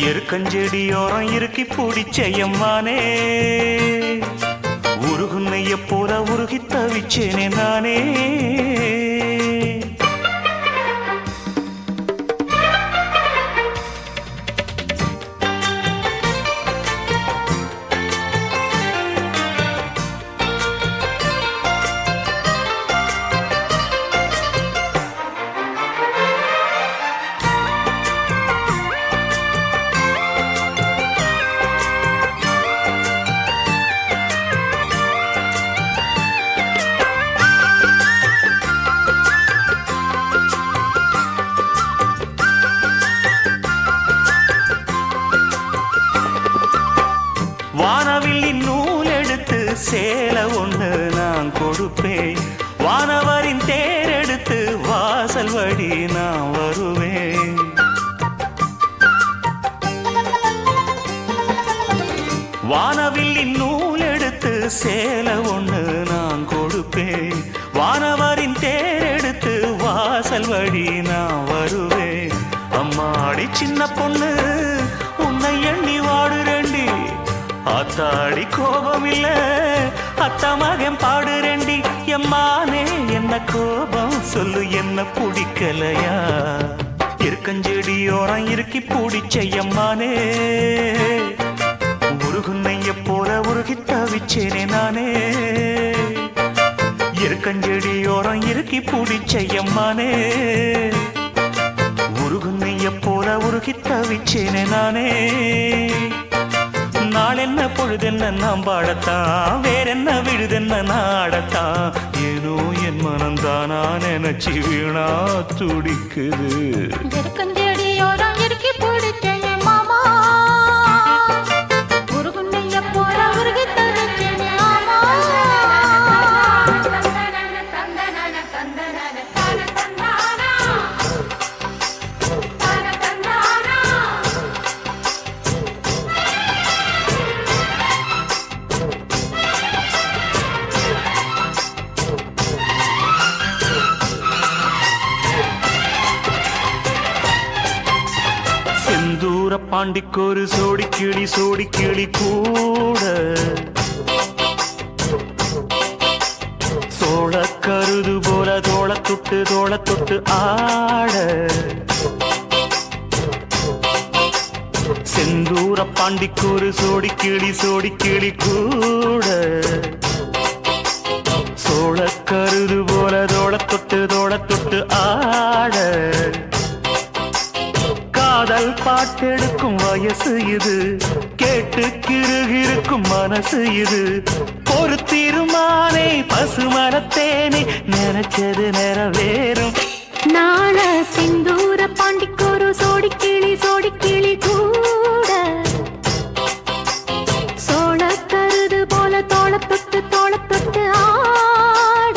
எருக்கஞ்செடியோரம் இறுக்கி பிடிச்சையம்மானே உருகுன்னைய போல உருகி தவிச்சேனே நானே. வானவில்லின் நூல் எடுத்து சேலை ஒன்று நான் கொடுப்பேன். வானவரின் தேரெடுத்து வாசல் வழி நான் வருவேன். வானவில்லின் நூல் எடுத்து சேலை ஒன்று நான் கொடுப்பேன். வானவரின் தேரெடுத்து வாசல் வழி நான் வருவேன். அம்மாடி சின்ன பொண்ணு உன்னை எண்ணி வாடுறேண்டி. ஆத்தாடி கோபம் இல்ல அத்தா மகன் பாடுறேண்டி. எம்மானே என்ன கோபம் சொல்லு என்ன பிடிக்கலையா. இருக்கஞ்செடியோரம் இறுக்கி பிடிச்சையம்மானே உருகுன்னைய போல உருகி தவிச்சேனே நானே. இருக்கஞ்செடியோரம் இறுக்கி பிடிச்சையம்மானே உருகுன்னைய போல உருகி தவிச்சேனே நானே. நாளென்ன பொழுதென்ன நாம் பாடத்தான் வேறென்ன விழுதென்ன நாடத்தான். ஏனோ என் மனம்தானா நினைச்சி வீணா துடிக்குது. இருக்கஞ்செடியோரம் இறுக்கி பிடிச்சேனே மாமா உருகுன்னைய போல உருகி தவிச்சேனே மாமா. செந்தூர பாண்டிக்கொரு சோடி கிளி கூட சோழ கருது போல தோள தொட்டு ஆட. செந்தூர பாண்டிக்கொரு சோடி கிளி கூட சோழ கருது போல தோள தொட்டு ஆட. காதல் பாட்டெடுக்கும் வயசு இது கேட்டு கிருகிருக்கும் மனசு இது. ஒரு திருமானை பசுமரத்தேனே நினைச்சது நிறைவேறும். நாள சிந்தூர பாண்டிக்கொரு சோடி கிளி கூட சோழ கருது போல தோள தொட்டு ஆட.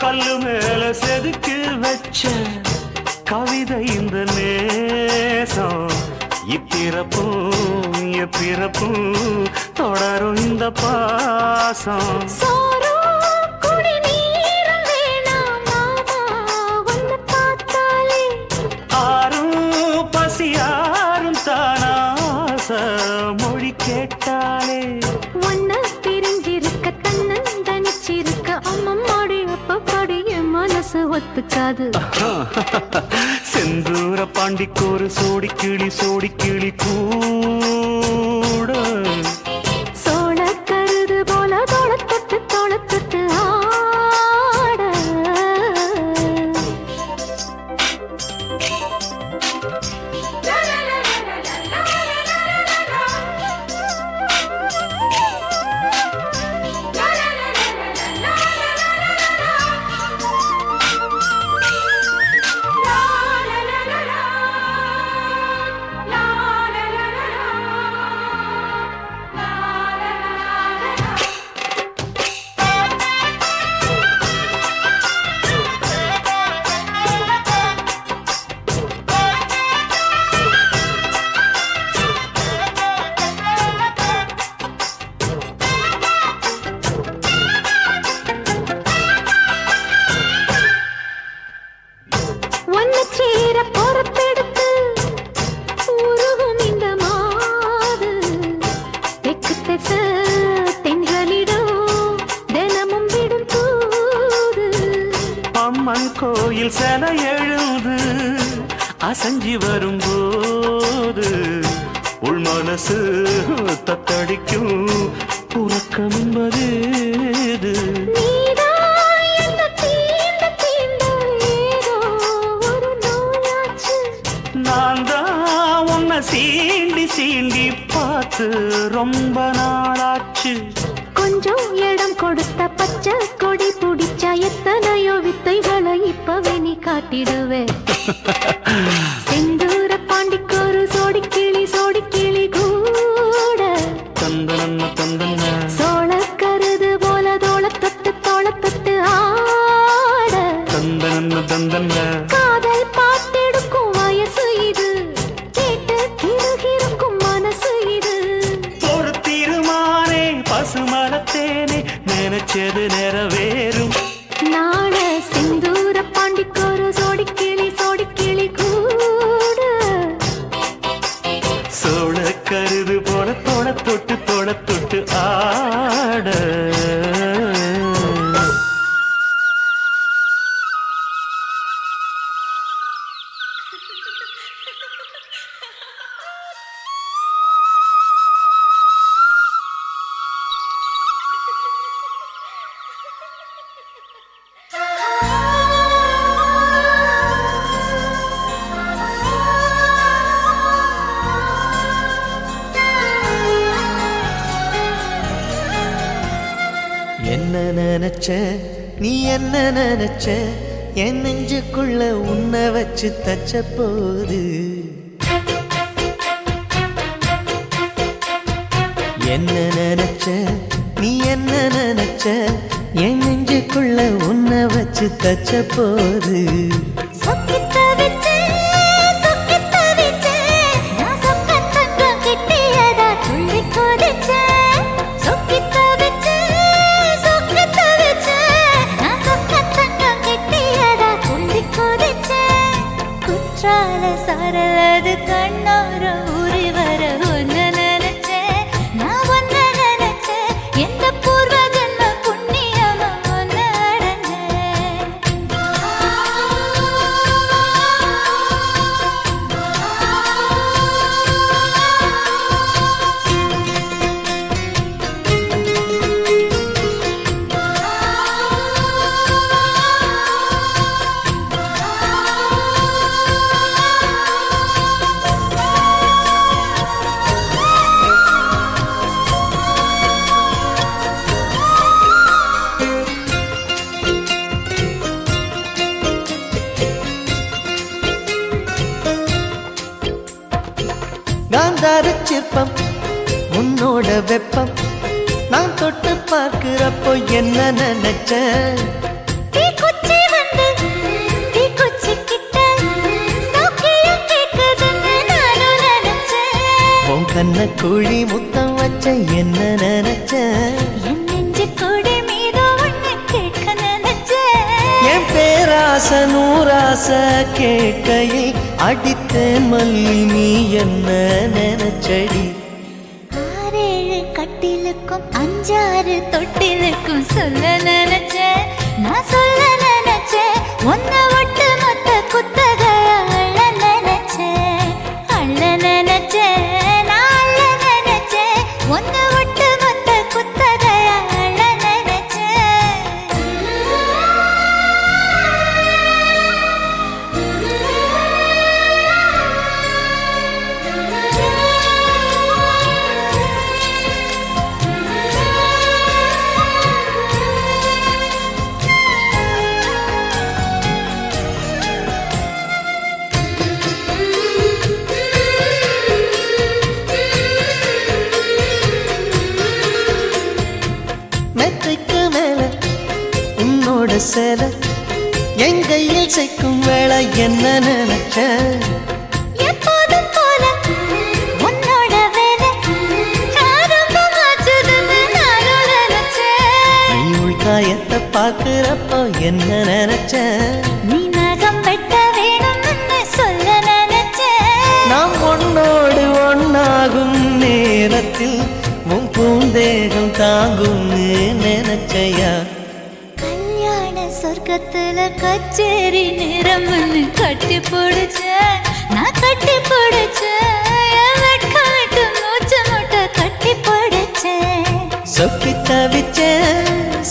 கல்லு மேல செதுக்கி வச்ச கவிதை இந்த நேசம். இப்பிறப்பும் எப்பிறப்பும் தொடரும் இந்த பாசம். ஆரும் பசியாரும் தானாச மொழி கேட்டாலே ஒன்ன பிரிஞ்சிருக்க தன்னந்தனிச்சிருக்க அம்மம்மாடி அப்பப்படி என் மனசு ஒத்துக்காது. செந்தூர பாண்டிக்கொரு சோடி கிளி கூட சோழ கருது போல தோள தொட்டு ஆட. கோயில் சிலை எழுது அசஞ்சி வரும்போது உள் மனசு தத்தடிக்கும் உறக்கம் என்பது நான் தான் உன்னை சீண்டி சீண்டி பார்த்து ரொம்ப நாளாச்சு. கொஞ்சம் இடம் கொடுத்த பச்சை கொடி பிடிச்சா எத்தனையோ வித்தைகளை இப்பவே நீ காட்டிடுவே. செந்தூர பாண்டிக்கொரு சோடி கிளி கூட தந்தன தந்தன சோழ கருது போல தோள தொட்டு ஆட தந்தன தந்தன காதல் பாட்டெடுக்கும் வயசு இது கேட்டு கிருகிருக்கும் மனசு இது. ஒரு தீர்மானே பசுமரத்தேனே நினைச்சது நிறைவேறும். நாட செந்தூர பாண்டிக்கொரு சோடி கிளி கூட சோழ கருது போல தோள தொட்டு ஆட. என்ன நினைச்ச நீ என்ன நினைச்ச என் நெஞ்சுக்குள்ள உன்னை வச்சு தச்ச போது என்ன நினைச்ச நீ என்ன நினைச்ச என் நெஞ்சுக்குள்ள உன்னை வச்சு தச்ச போது சரலது கண்ணோர ஊறி வர ஒன்னு நினைச்ச நான் ஒன்னு நினைச்ச எந்த பூர்வ ஜன்ம புண்ணியமா ஒன்னு காந்தார சிற்பம் உன்னோட வெப்பம் நான் தொட்டு பார்க்கிறப்போ என்ன நினைச்ச உன் கண்ண குழி முத்தம் வச்ச என்ன நினைச்ச என் பேராச நூராச கேட்கையை அடித்தேன் மல்லி நீ என்ன நினைச்சடி 6 கட்டிலுக்கும் 5 தொட்டிலுக்கும் சொல்ல நினைச்ச நான் சொல்ல நினைச்ச ஒன்ன ஒட்டு மொத்த குத்தக அள்ள நினைச்ச நான் அள்ள நினைச்ச ஒன்ன ஒட்டு மொத்த குத்தக அள்ள நினைச்ச. மெத்தைக்கு மேல உன்னோட சேல எங்கையில் சேர்க்கும் வேளை என்ன நினைச்ச எப்போதும் போல உன்னோட வேலை ஆரம்பமாச்சுதுன்னு நானும் நினைச்சேன். நீ உள்காயத்தை பார்க்கிறப்போ என்ன நினைச்ச நீ நகம் வெட்ட வேணும்னு சொல்ல நினைச்சேன். நாம் ஒன்னோடு ஒன்னாகும் நேரத்தில் உன் பூந்தேகம் தாங்கும்னு நினைச்சையா கல்யாண சொர்க்கத்துல கச்சேரி நிறம்னு கட்டி பிடிச்ச நான் கட்டி பிடிச்சேன் வெட்காட்டு மூச்சு முட்டை கட்டி பிடிச்சேன்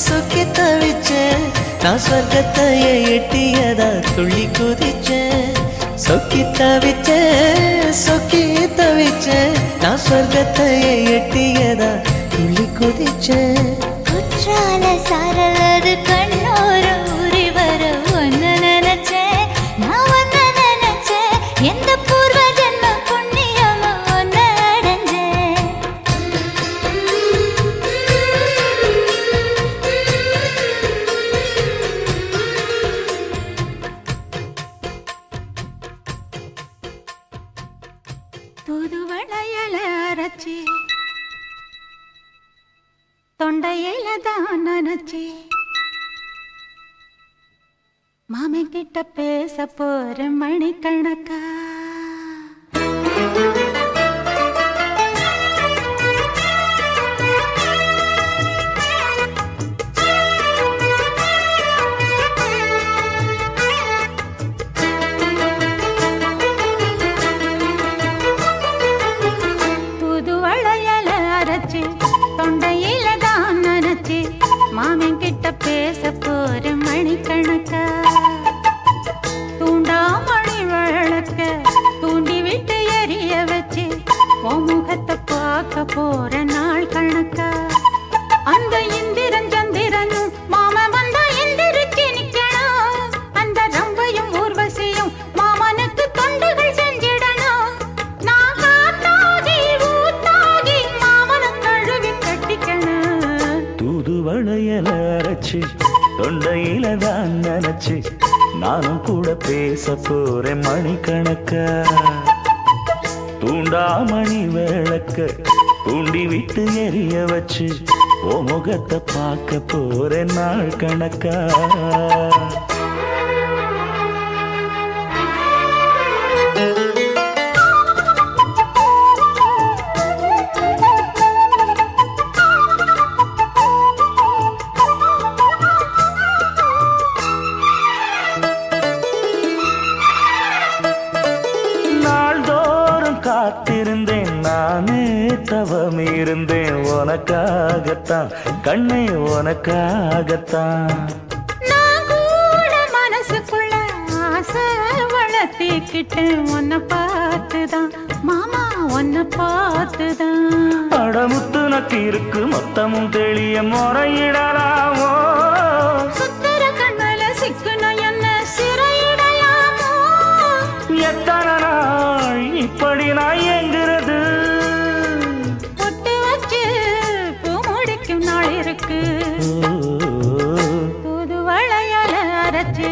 சொக்கி தவிச்சேன் நான் சொர்க்கத்தையே எட்டியதா துள்ளி குதிச்சேன் சொக்கி தவிச்சேன் நான் சொர்க்கத்தையே எட்டியதா துள்ளி குதிச்சேன் குற்றால சாரலது கண்ணோர ஊறி வர ஒன்னு நினைச்சேன் நான் ஒன்னு நினைச்சேன் எந்த பூர்வ ஜென்ம புண்ணியமா ஒன்னு அடைஞ்சேன் தூதுவளையல அரைச்சி தொண்டையில தான் நினைச்சி மாமி கிட்ட பேச போற மணிக்கணக்கா தூதுவளையல அரைச்சி தொண்டையில தான் நினைச்சி மாமன் கிட்ட பேச போற மணிக்கணக்கா தூண்டாமணி விளக்க தூண்டி விட்டு எரிய வச்சு உன் முகத்தை பார்க்க போற நாள் கணக்கா அந்த இந்திரன் சந்திரனும் மாமன் வந்தா எந்திரிச்சு நிக்கணும் அந்த ரம்பையும் ஊர்வசியும் மாமனுக்கு தொண்டுகள் செஞ்சிடணும் நான் காத்தாகி ஊத்தாகி மாமனை கழுவி கட்டிக்கணும் தூதுவளையல அரைச்சி தொண்டையில தான் நினைச்சு நானும் கூட பேச போறேன் மணிக்கணக்கா தூண்டாமணி விளக்க தூண்டி விட்டு எரிய வச்சு ஓ முகத்தை பார்க்க போறேன் நாள் கணக்கா காத்திருந்தேன் நானே தவம் இருந்தேன் உனக்காகத்தான் கண்ணே உனக்காகத்தான் நான் கூட மனசுக்குள்ள ஆசை வளர்த்திக்கிட்டேன் உன்னை பார்த்துதான் மாமா உன்னை பார்த்துதான் அடமுத்து நக்கு இருக்கு மொத்தமும் தெளிய முறையிடலாமோ சுத்தர கண்மல சிக்குன என்ன சிறையிடலாமோ எத்தனை நாள் இப்படி நான் எங்கிறது பொட்டு வச்சு பூ முடிக்கும் நாள் இருக்கு தூதுவளையல அரைச்சு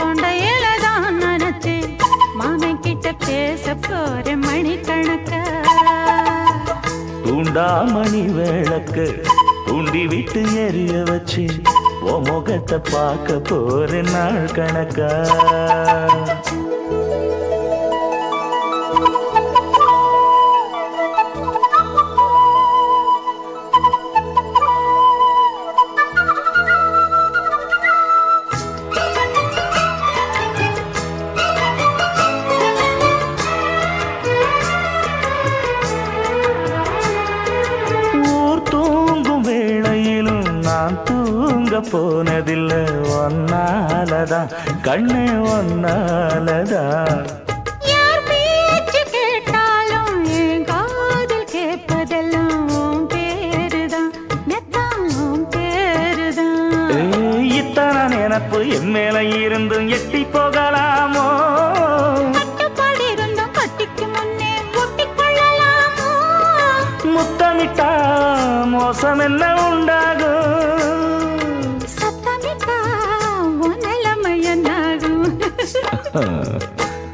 தொண்டையில தான் நினைச்சு மாமன் கிட்ட பேச போற மணிக்கணக்கா தூண்டாமணி விளக்கு தூண்டி விட்டு எரிய வச்சு ஓ முகத்தை பார்க்க போறேன் நாள் கணக்கா போனதில்ல ஒன்னாலதான் கண்ணே ஒன்னாலதான் யார் பேச்சு கேட்டாலும் என் காதில் கேட்பதெல்லாம் உன் பேருதான் நெத்தான் உன் பேருதான் இத்தனை நினப்பு என் மேல இருந்தும் எட்டி போகலாமோ கட்டுப்பாடு இருந்தும் கட்டிக்கு முன்னே ஒட்டிக் கொள்ளலாமோ முத்தமிட்டா மோசம் என்ன உண்டாகும்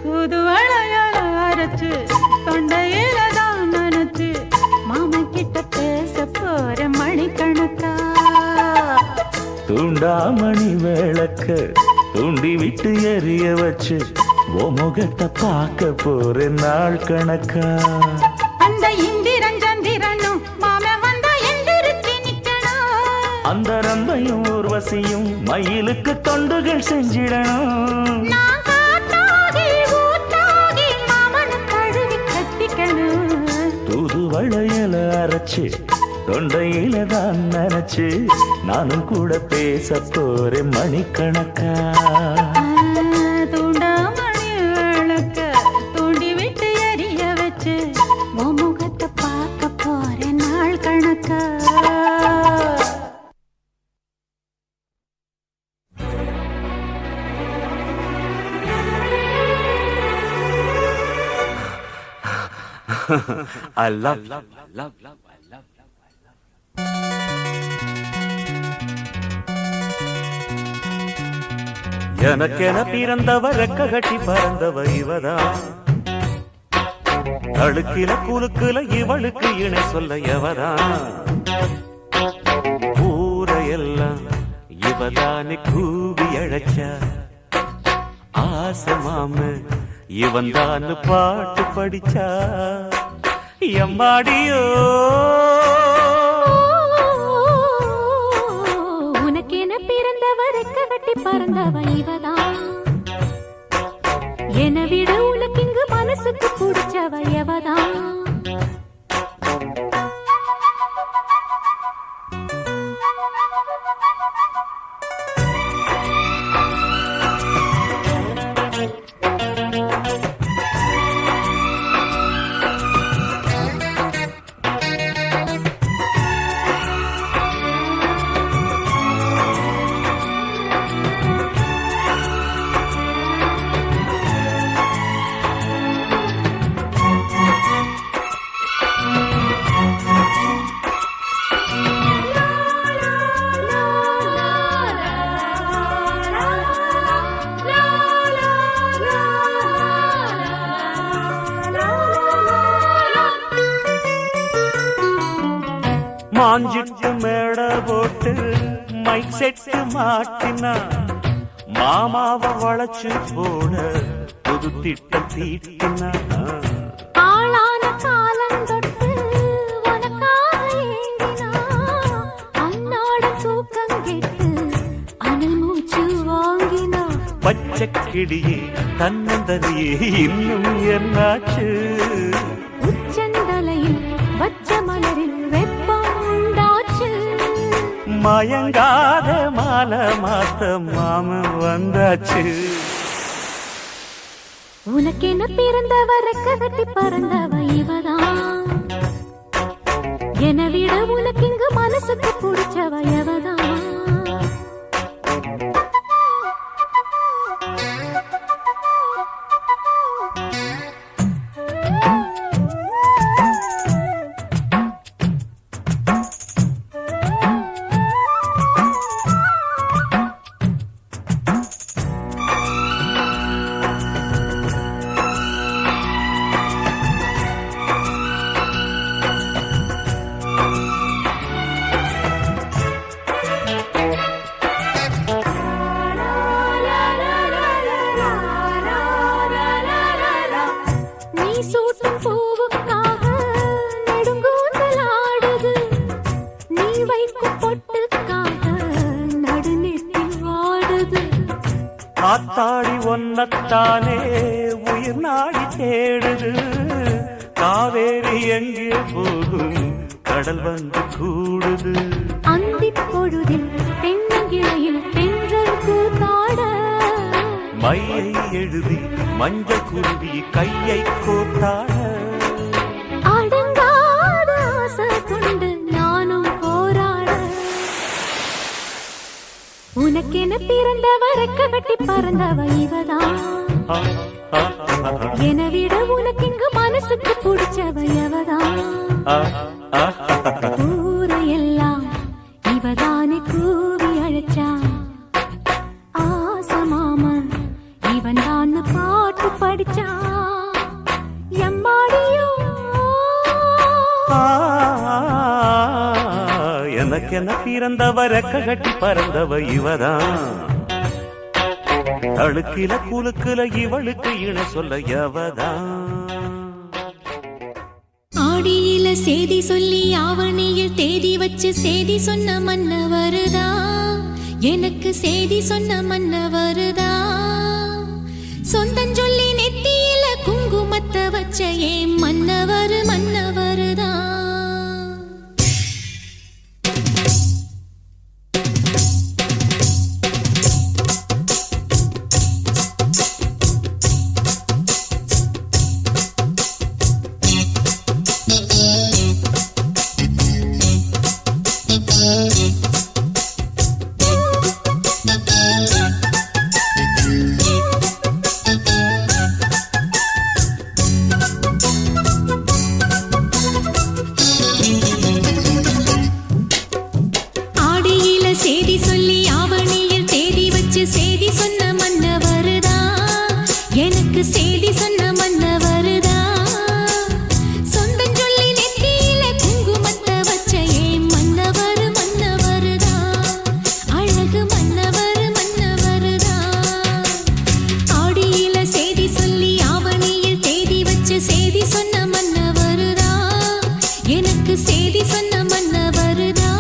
புதுவளையல அரைச்சு தொண்டையில தான் நினைச்சு மாமன் கிட்ட பேச போற மணிக்கணக்கா தூண்டாமணி விளக்க தூண்டி விட்டு எரிய வச்சு ஓ முகத்தை பார்க்க போறேன் நாள் கணக்கா அந்த இந்திரன் சந்திரனும் மாமன் வந்தா எந்திரிச்சு நிக்கணும் அந்த ரம்பையும் ஊர்வசி ஊர்வசியும் மயிலுக்கு தொண்டுகள் செஞ்சிடணும். நான் காத்தாகி ஊத்தாகி மாமனை தழுவி கட்டிக்கணும். தூது வளையல அரைச்சு தொண்டையில தான் நினைச்சு நானும் கூட பேச போறேன் மணிக்கணக்கா. தூண்டாமணி விளக்க தூண்டி விட்டு எரிய வச்சு உன் முகத்தை பார்க்க போறேன் நாள் கணக்கா. I love, love, love, love. எனக்கென பிறந்தவ ரெக்க கட்டி பறந்தவ இவதான். அழுக்கில குலுக்குல இவளுக்கு இணை சொல்ல எவதான். ஊரையெல்லாம் இவதானே கூவி அழைச்சா. ஆசமாம இவன் தான் பாட்டு படிச்சா. எம்மாடியோ உனக்கென பிறந்தவ ரெக்க கட்டி பறந்தவ இவதான். என விட உனக்கு இங்கு மனசுக்கு பிடிச்சவ எவதான். மாஞ்சிட்டு மேட போட்டு மைக் செட்டு மாட்டினா. மாமாவை வளைச்சு போட புது திட்டம் தீட்டினா. ஆளான காலம் தொட்டு உனக்காக ஏங்கினா. அன்னாட தூக்கம் கெட்டு அனல் மூச்சு வாங்கினா. பச்சை கிளியே தன்னந்தனியே இன்னும் என்னாச்சு. உச்சந்தலையில் வச்ச மலரில் வெப்பம் உண்டாச்சு. மயங்காத மாலை மாத்த மாமன் வந்தாச்சு. உனக்கென பிறந்தவ ரெக்க கட்டி பறந்தவ இவதான். என விட உனக்கு இங்கு மனசுக்கு பிடிச்சவ எவதான். சூட்டும் பூவுக்காக நெடுங்கூந்தல் ஆடுது. நீ வைக்கும் பொட்டுக்காக நடுநெட்டில் வாடுது. காத்தாடி ஒன்னத்தானே உயிர் நாடி தேடுது. காவேரி எங்கே போகும் கடல் வந்து கூடுது. அந்திப் பொழுதில் தென்னங்கிளையில் தென்றல் கூத்தாட. மையை எழுதி மஞ்சள் குருவி கையை கோத்தாட. அடங்காத ஆசை கொண்டு நானும் போராட. உனக்கென பிறந்தவ ரெக்க கட்டி பறந்தவ இவதான். என விட உனக்கு இங்கு மனசுக்கு பிடிச்சவ எவதான். ஊரையெல்லாம் இவதானே கூவி அழைச்சா. ஆசமாமன் இவன் தான் பாட்டு படிச்சா. எம்மாடியோ எனக்கென பிறந்தவ ரெக்க கட்டி பறந்தவ இவதான். அழுக்கில குலுக்குல இவளுக்கு இணை சொல்ல எவதான். ஆடியில செய்தி சொல்லி ஆவணியில் தேதி வச்சு செய்தி சொன்ன மன்ன வருதா. எனக்கு செய்தி சொன்ன மன்னவருதா சொந்தஞ்சொல்லி நெத்தியில குங்குமத்தை வச்ச ஏன் மன்னவர் மன்னவருதா செய்தி சொல்லி ஆவணியில் தேதி வச்சு செய்தி சொன்ன மன்னவருதா எனக்கு செய்தி சொன்ன மன்னவருதா சொந்தஞ்சொல்லி நெத்தியில குங்குமத்தை வச்ச ஏன் மன்னவர் மன்னவருதா அழகு மன்னவர் மன்னவருதா ஆடியில செய்தி சொல்லி ஆவணியில் தேதி வச்சு செய்தி சொன்ன மன்னவருதா எனக்கு செய்தி சொன்ன மன்னவருதா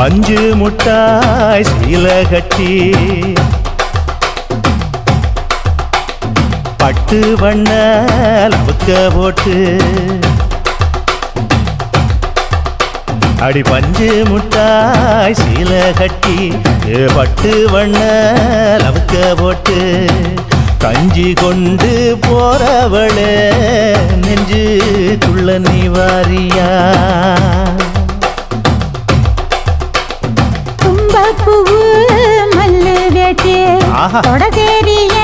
பஞ்சு முட்டாய் சீல கட்டி பட்டு வண்ண லவுக்க போட்டு அடி பஞ்சு முட்டாய் சீல கட்டி பட்டு வண்ண லவுக்க போட்டு கஞ்சி கொண்டு போறவளே நெஞ்சுக்குள்ள நீ வாரியா தும்பப்பூவு மல்லு வேட்டி தொடதேரிய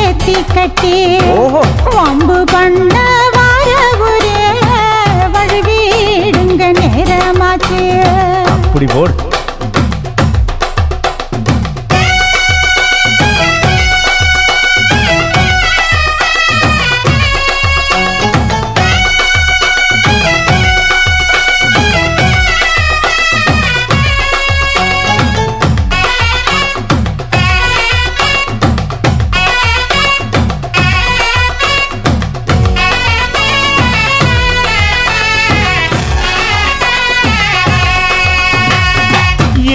ஏத்தி கட்டி வம்பு பண்ண வார ஒரே வழுவிடுங்க நேரமாச்சு அப்படி போடு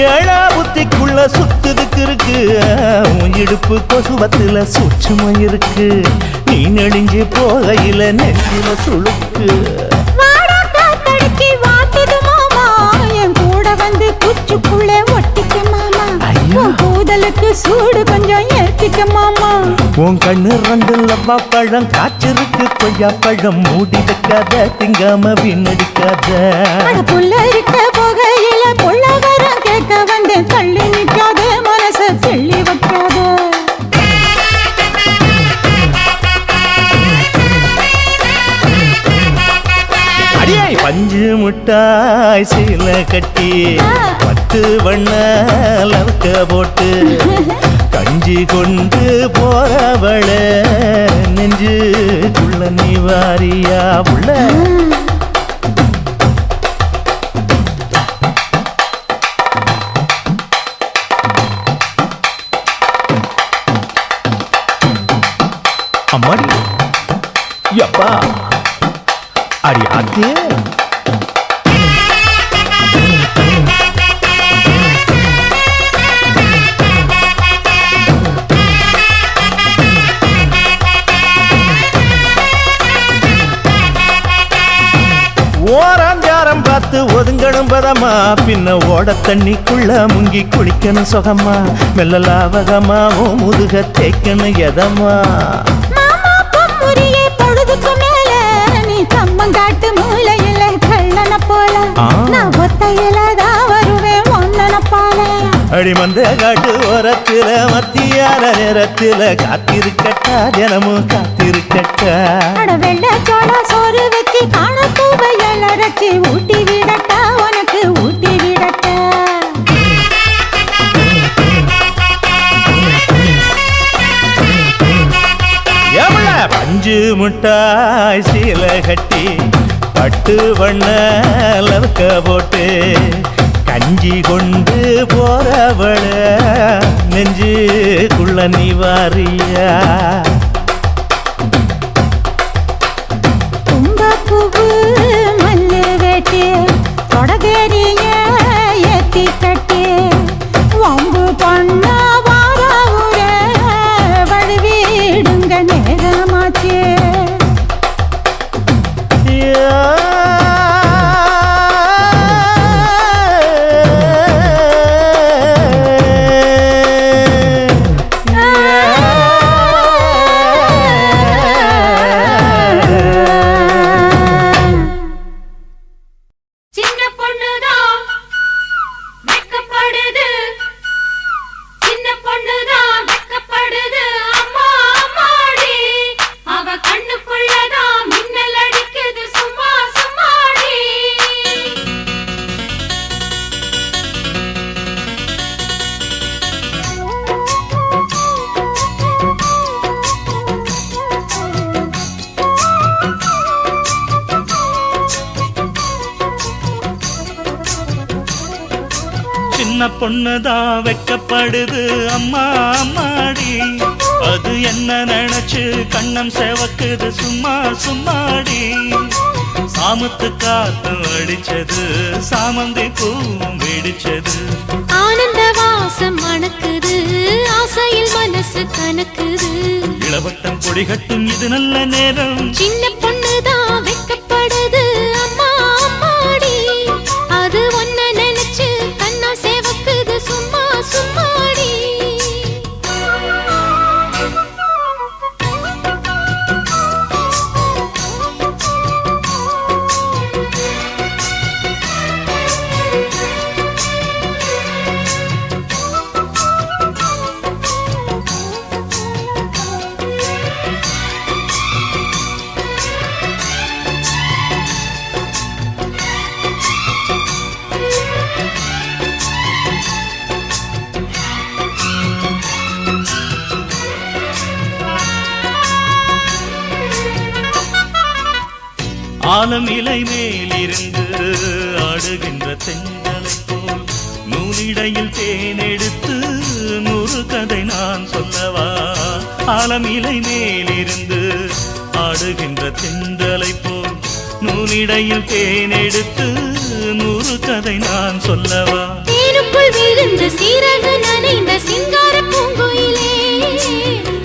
ஏழா புத்திக்குள்ள சுத்துதுக்கு இருக்கு உன் இடுப்பு கொசுவத்துல சூட்சுமம் இருக்கு நீ நெடுஞ்சு போகையில நெஞ்சில சுழுக்கு என் கூட வந்து குச்சுக்குள்ளே ஒட்டிக்க மாமா கூதலுக்கு சூடு கொஞ்சம் ஏத்திக்க மாமா உன் கண்ணு ரெண்டு லவ்வா பழம் காய்ச்சிருக்கு கொய்யா பழம் மூடி வைக்காத திங்காம வீணடிக்காத புள்ள இருக்க போகையில புள்ள வரம் கேட்க வந்தேன் தள்ளி நிற்காத மனச தெள்ளி வைக்காத அடியே பஞ்சு முட்டாய் சீல கட்டி பத்து வண்ண லவுக்க போட்டு கஞ்சி கொண்டு போறவள நெஞ்சுக்குள்ள நீ வாரியா உள்ள அம்மாடி யப்பா அடி ஆத்தே ஓராஞ்சாரம் பார்த்து ஒதுங்கணும் பதமா பின்ன ஓட தண்ணிக்குள்ள முங்கி குளிக்கணும் சுகமா மெல்ல லாவகமா ஓ முதுக தேய்க்கணும் எதமா கம்மங்காட்டு மூலையில கள்ளன போல நான் ஒத்தையில தான் வருவேன் ஒன்னன போல அடிமந்த காட்டு ஓரத்துல மத்தியான நேரத்துல காத்திருக்கட்டா தினமும் காத்திருக்கட்டா வெள்ள சோள சோறு வச்சு காண பூவையல் அரைச்சி ஊட்டி விடட்டா உனக்கு ஊட்டி விடட்டா பஞ்சு முட்டாய் சீல கட்டி பட்டு வண்ண லவுக்க போட்டு கஞ்சி கொண்டு போறவள நெஞ்சுக்குள்ள நீ வாரியா தும்பப்பூவு மல்லு வேட்டி தொடதேரிய ஏத்தி கட்டி வம்பு பண்ண நேரமாச்சே சின்ன பொண்ணுதான் வெக்கப்படுது அம்மா அம்மாடி அது என்ன நினைச்சு கண்ணம் செவக்குது சும்மா சும்மாடி சாமத்து காத்தும் அடிச்சது சாமந்தி பூவும் வெடிச்சது ஆனந்த வாசம் மணக்குது ஆசையில் மனசு கணக்குது இளவட்டம் கொடிகட்டும் இது நல்ல நேரம் சின்ன பொண்ணுதான் வெக்கப்படுது அம்மா அம்மாடி அது ஒன்ன நினைச்சு கண்ணா சேவக்குது சும்மா சும்மாடி ஆலம் இலை மேலிருந்து ஆடுகின்ற தென்றலை போல் நூலிடையில் தேனெடுத்து 100 கதை நான் சொல்லவா ஆலம் இலை மேலிருந்து ஆடுகின்ற தென்றலை போல் நூலிடையில் தேனெடுத்து 100 கதை நான் சொல்லவா தேனுக்குள் விழுந்த சீரக நனைந்த சிங்கார பூங்குயிலே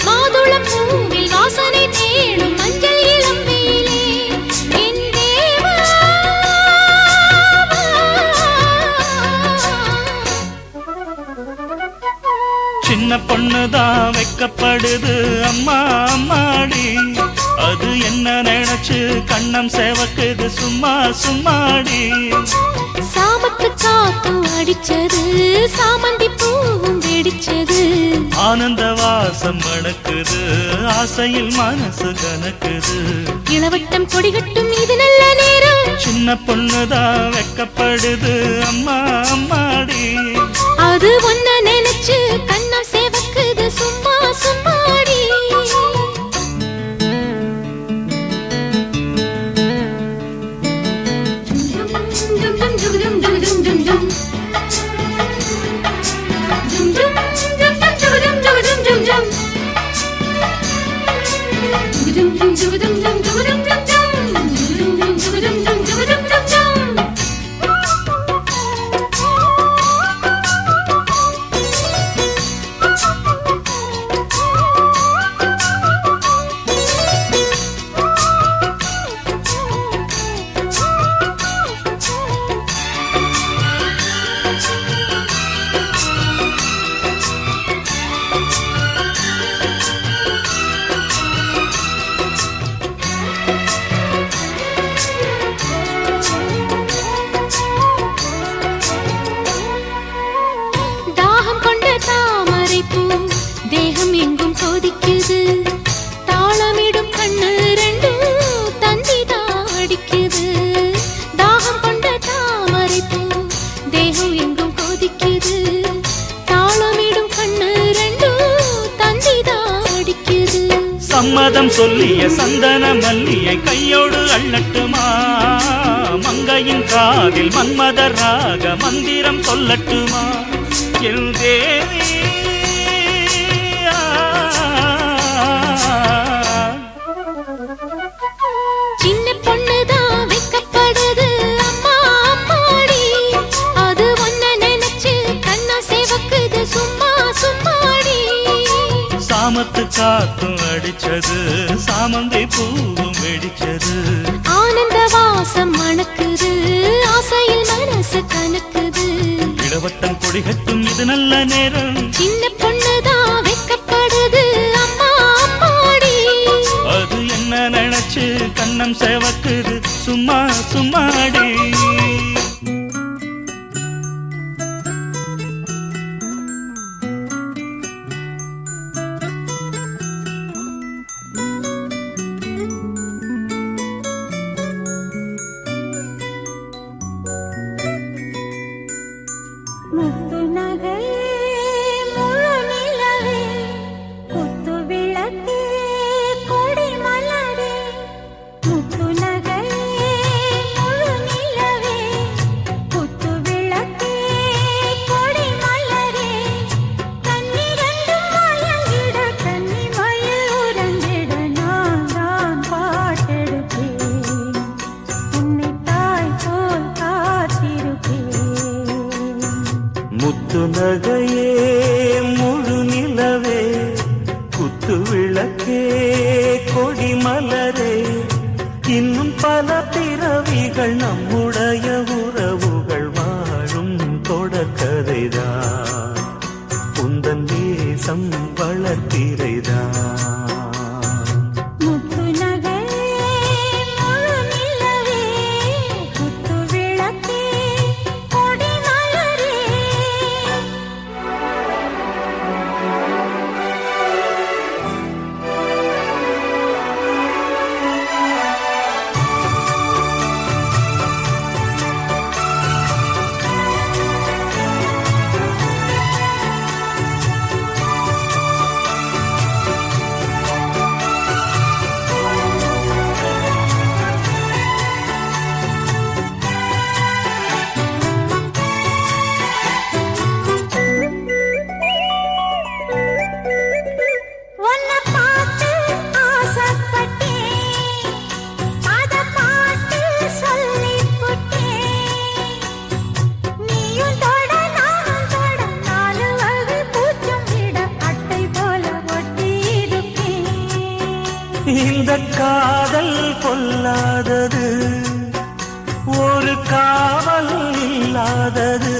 மாதுளம் பூவில் வாசனை தேடும் மஞ்சள் இளம்பியிலே என் தேவா சின்ன பொண்ணுதான் வெக்கப்படுது அம்மா அம்மாடி அது என்ன நினைச்சு கண்ணம் சேவக்குது சும்மா சும்மாடி சாமத்து காத்தும் அடிச்சது சாமந்தி பூவும் வெடிச்சது ஆனந்த வாசம் மணக்குது ஆசையில் மனசு கணக்குது இளவட்டம் கொடிகட்டும் இது நல்ல நேரம் சின்ன பொண்ணுதான் வெக்கப்படுது அம்மா அம்மாடி அது ஒன்ன நினைச்சு கண்ணம் சேவக்குது சும்மா சும்மாடி தாகம் கொண்ட தாமரை பூ தேகம் எங்கும் கொதிக்குது தாளமிடும் கண்ணு ரெண்டும் தந்திதான் அடிக்குது தாகம் கொண்ட தாமரை பூ தேகம் எங்கும் கொதிக்குது தாளமிடும் கண்ணு ரெண்டும் தந்திதான் அடிக்குது சம்மதம் சொல்லிய சந்தன மல்லியை கையோடு அள்ளட்டுமா மங்கையின் காதில் மன்மதராக மந்திரம் சொல்லட்டுமா என் தேவி சின்ன பொண்ணுதான் வெக்கப்படுது அம்மா அம்மாடி அது ஒன்ன நினைச்சு கண்ணா சேவக்குது சும்மா சும்மாடி சாமத்து காத்தும் அடிச்சது சாமந்தி பூவும் வெடிச்சது ஆனந்த வாசம் மணக்குது ஆசையில் மனசு கணக்குது இளவட்டம் கொடிகட்டும் இது நல்ல நேரம் சின்ன பொண்ணுதான் வெக்கப்படுது அம்மா அம்மாடி அது என்ன நினைச்சு கண்ணம் சேவக்குது சும்மா சும்மாடி முத்து நகை முழு நிலவே குத்து விளக்கே கொடி மலரே முத்து நகை முழு நிலவே முத்து நகையே முழு நிலவே குத்து விளக்கே கொடி மலரே இன்னும் பல பிறவிகள் நம்முடைய உறவுகள் வாழும் தொடர்கதைதான் உந்தன் தேசம் வளர்த்திரைதான் முத்து நகையே முழு நிலவே குத்து விளக்கே கொடி மலரே உன்னை பார்த்து ஆசைப்பட்டேன் அத பாட்டு சொல்லிப் புட்டேன் நீயும் தொட நானும் தொட நாலு வகை பூச்சும் விட அட்டை போல ஒட்டி இருப்பேன் இந்த காதல் கொல்லாதது ஒரு காவல் இல்லாதது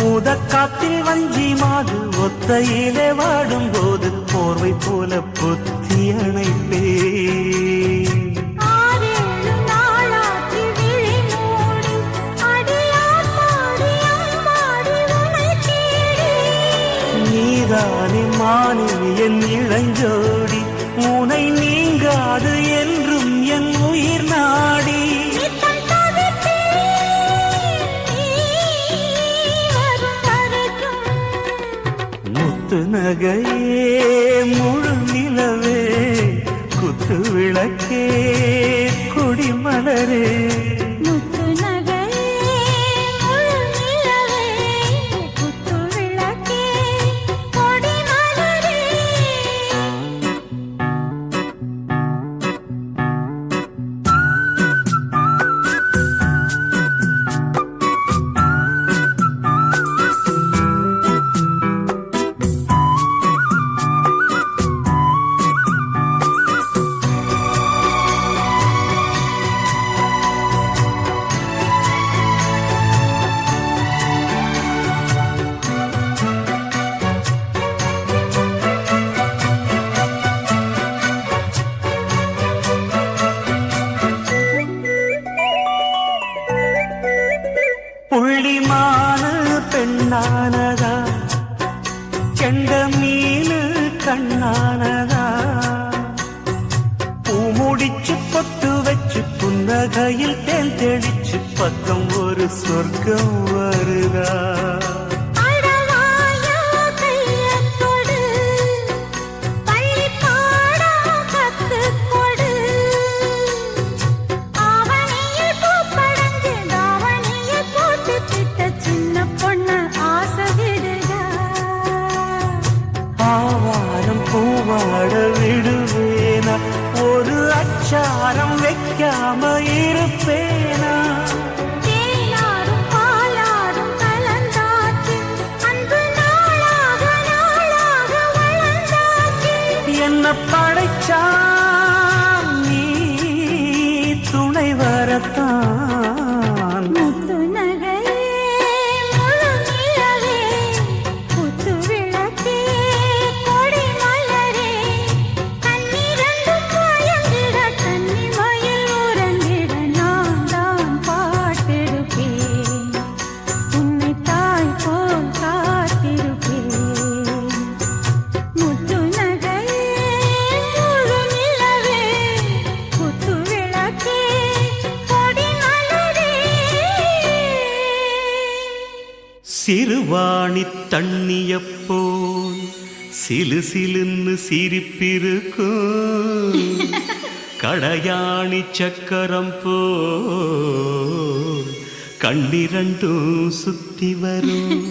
ஊதக்காத்தில் வஞ்சி மாது ஒத்தையிலே வாடும் போது போர்வை போல புத்தி அணைப்பேன் ஆறேழு நாளாகி விழி மூடி அடியார் பாடி அம்மாடி உனை தேடி நீதானே மானே என் இளஞ்சோடி உனை நீங்காது என்றும் என் உயிர் நாடி நித்தம் தவித்தேன் நீ வரும் வரைக்கும் முத்து நகையே முழு நிலவே குத்து விளக்கே கொடி மலரே முத்து நகையே முழு நிலவே குத்து விளக்கே கொடி மலரே புள்ளிமானு பெண்ணானதா கெண்ட மீனு கண்ணானதா பூமுடிச்சு பொட்டு வச்சு புன்னகையில் தேன் தெளிச்சு பக்கம் ஒரு சொர்க்கம் வருதா அடவாயா கையத் தொடு பள்ளி பாடம் கத்துக் கொடு ஆவணியில் பூப்படைஞ்சு தாவணியில் போட்டு திட்ட சின்ன பொண்ணு ஆசை விடுதா ஆவாரம் பூவாட விடுவேனா ஒரு அச்சாரம் வைக்காம இருப்பேனா தேனாரும் பாலாரும் கலந்தாச்சு அன்பு நாளாக நாளாக வளர்ந்தாச்சு என்ன படைச்சா நீ துணை வரத்தான் முத்து நகையே முழு நிலவே குத்து விளக்கே கொடி மலரே கண்ணிரண்டும் மயங்கிட கன்னி மயில் உறங்கிட நான் தான் பாட்டெடுப்பேன் உன்னை தாய் போல் காத்திருப்பேன் முத்து நகையே முழு நிலவே குத்து விளக்கே கொடி மலரே சிறுவாணி தண்ணிய போல் சிலு சிலுன்னு சிரிப்பிருக்கும் கடையாணி சக்கரம் போல் கண்ணிரண்டும் சுத்தி வரும்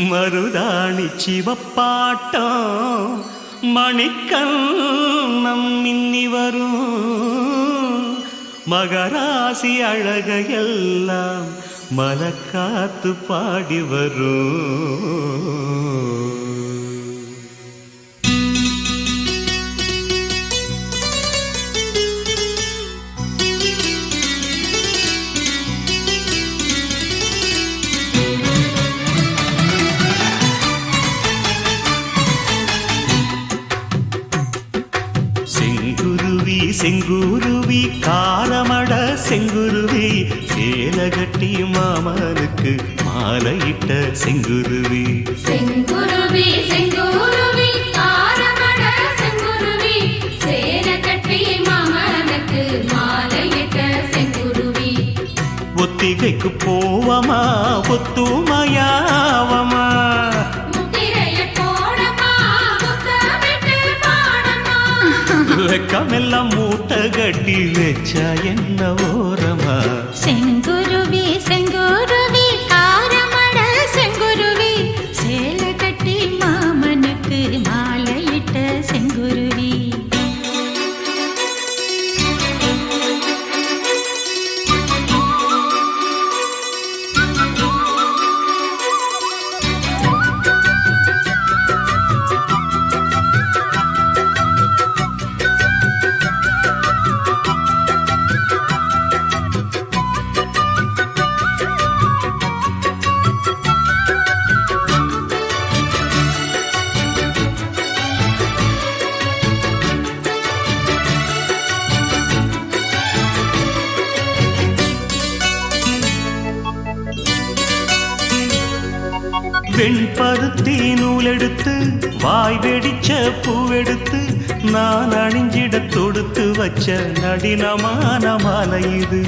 மருதாணி சிவப்பாட்டம் மணிக்கண்ணம் மின்னி வரும் மகராசி அழகையெல்லாம் மலக்காத்து பாடி வரும். செங்குருவி செங்குருவி காரமட செங்குருவி சேலகட்டி மாமனுக்கு மாலையிட்ட செங்குருவி. செங்குருவி செங்குருவி காரமட செங்குருவி சேலகட்டி மாமனுக்கு மாலையிட்ட செங்குருவி. ஒத்திகைக்கு போவமா ஒத்துமையாவமா வெக்கமெல்லாம் மூட்டை கட்டி வச்சா என்ன ஓரமா. செங்குருவி செங்குருவி காரமட செங்குருவி சேலை கட்டி மாமனுக்கு மாலையிட்ட செங்குருவி. வெண்பருத்தி நூலெடுத்து வாய் வெடிச்ச பூவெடுத்து நான் அணிஞ்சிட தொடுத்து வச்ச நடினமான மாலை இது.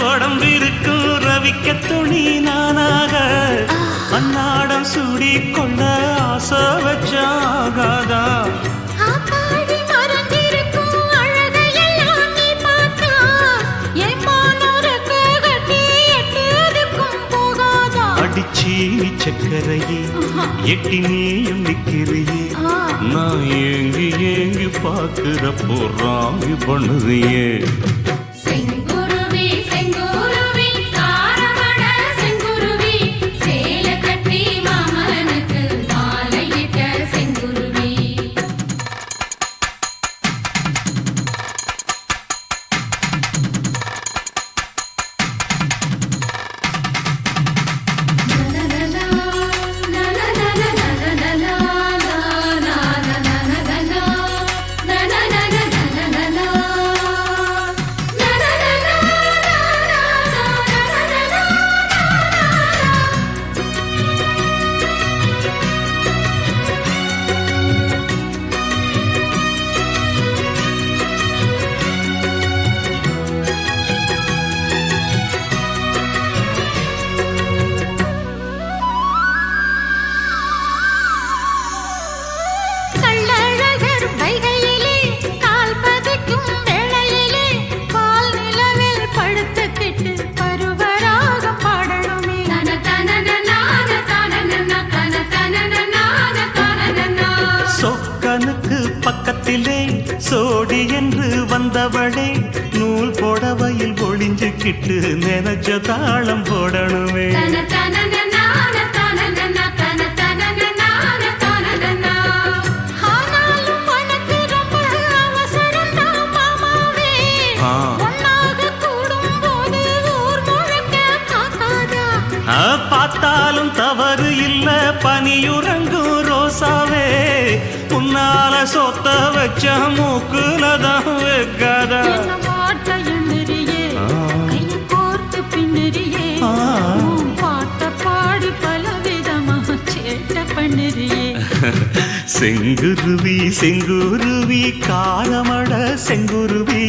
உடம்பிருக்கும் ரவிக்க துணி நானாக அன்னாடம் சூடி கொண்ட ஆசை வச்சாகாதா. அடிச்சி சக்கரையே எட்டி நீயும் நிக்கிறியே நான் ஏங்கி ஏங்கி பாக்குறப்போ ராங்கி பண்ணுறியே. பக்கத்திலே சோடி என்று வந்தவளே நூல் புடவையில் ஒளிஞ்சுக்கிட்டு நினைச்ச தாளம் போடணுமே. பார்த்தாலும் தவறு இல்ல பனியுறங்கும் ரோசாவே உன்னால சொத்த வச்ச மூக்குலதான் வைக்காதா. செங்குருவி செங்குருவி காலமட செங்குருவி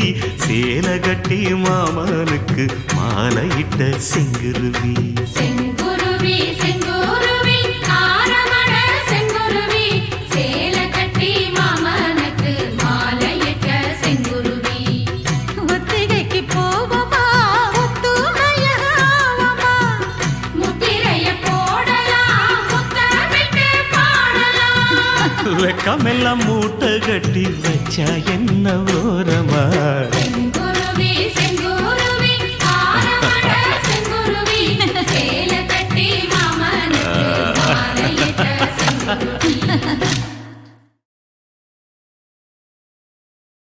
சேலகட்டி மாமனுக்கு மாலையிட்ட செங்குருவி. செங்குருவி செங்குருவி காரமட செங்குருவி சேலகட்டி மாமனுக்கு மாலையிட்ட செங்குருவி. எல்லாம் மூட்டை கட்டி வச்சா என்ன ஓரமா செங்குருவி செங்குருவி ஆரமட செங்குருவி சேல கட்டி மாமனுக்கு மாலையிட்ட செங்குருவி